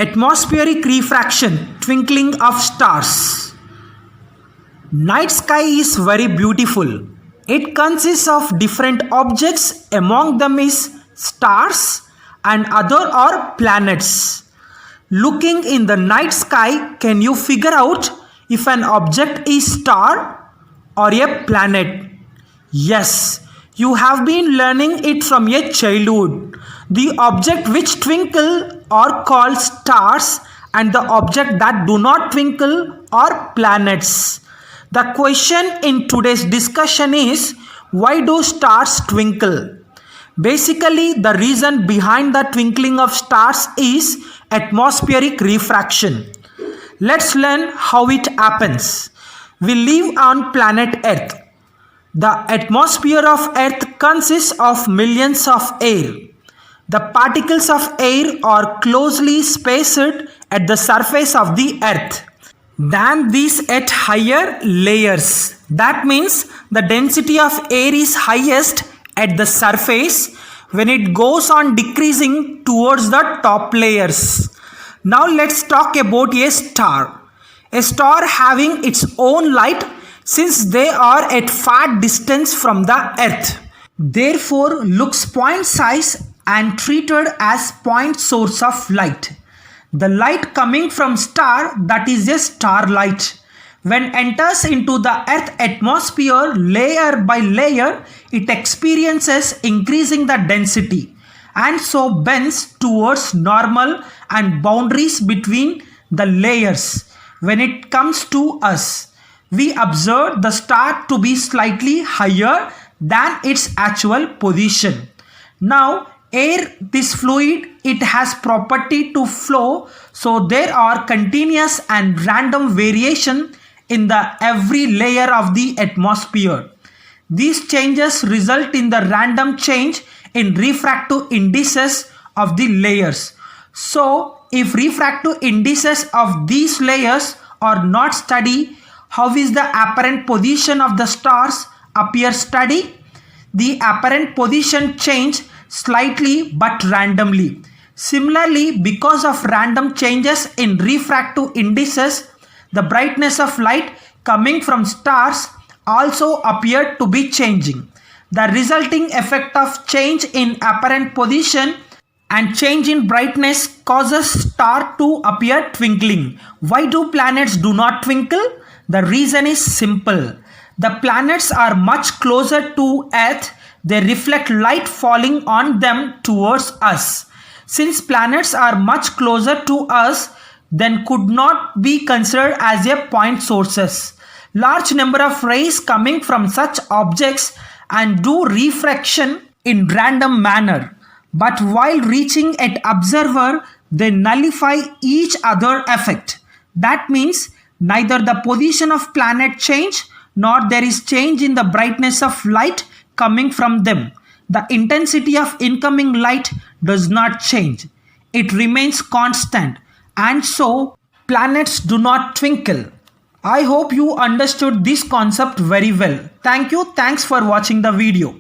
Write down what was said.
Atmospheric refraction, twinkling of stars. Night sky is very beautiful. It consists of different objects. Among them is stars and other are planets. Looking in the night sky, can you figure out if an object is star or a planet? Yes, you have been learning it from your childhood. The object which twinkle are called stars and the object that do not twinkle are planets. The question in today's discussion is, why do stars twinkle? Basically, the reason behind the twinkling of stars is atmospheric refraction. Let's learn how it happens. We live on planet Earth. The atmosphere of Earth consists of millions of air. The particles of air are closely spaced at the surface of the Earth than these at higher layers. That means the density of air is highest at the surface when it goes on decreasing towards the top layers. Now let's talk about a star. A star having its own light since they are at far distance from the Earth. Therefore looks point size and treated as point source of light. The light coming from star, that is a starlight. When enters into the Earth atmosphere layer by layer, it experiences increasing the density and so bends towards normal and boundaries between the layers. When it comes to us, we observe the star to be slightly higher than its actual position. Now, air, this fluid, it has property to flow, so there are continuous and random variation in the every layer of the atmosphere. These changes result in the random change in refractive indices of the layers. So, if refractive indices of these layers are not steady, how is the apparent position of the stars appear steady? The apparent position change slightly but randomly. Similarly, because of random changes in refractive indices, the brightness of light coming from stars also appeared to be changing. The resulting effect of change in apparent position and change in brightness causes star to appear twinkling. Why do planets do not twinkle? The reason is simple. The planets are much closer to Earth. They reflect light falling on them towards us. Since planets are much closer to us, then could not be considered as a point sources. Large number of rays coming from such objects and do refraction in random manner. But while reaching at observer, they nullify each other effect. That means neither the position of planet change nor there is change in the brightness of light coming from them. The intensity of incoming light does not change. It remains constant, and so planets do not twinkle. I hope you understood this concept very well. Thank you. Thanks for watching the video.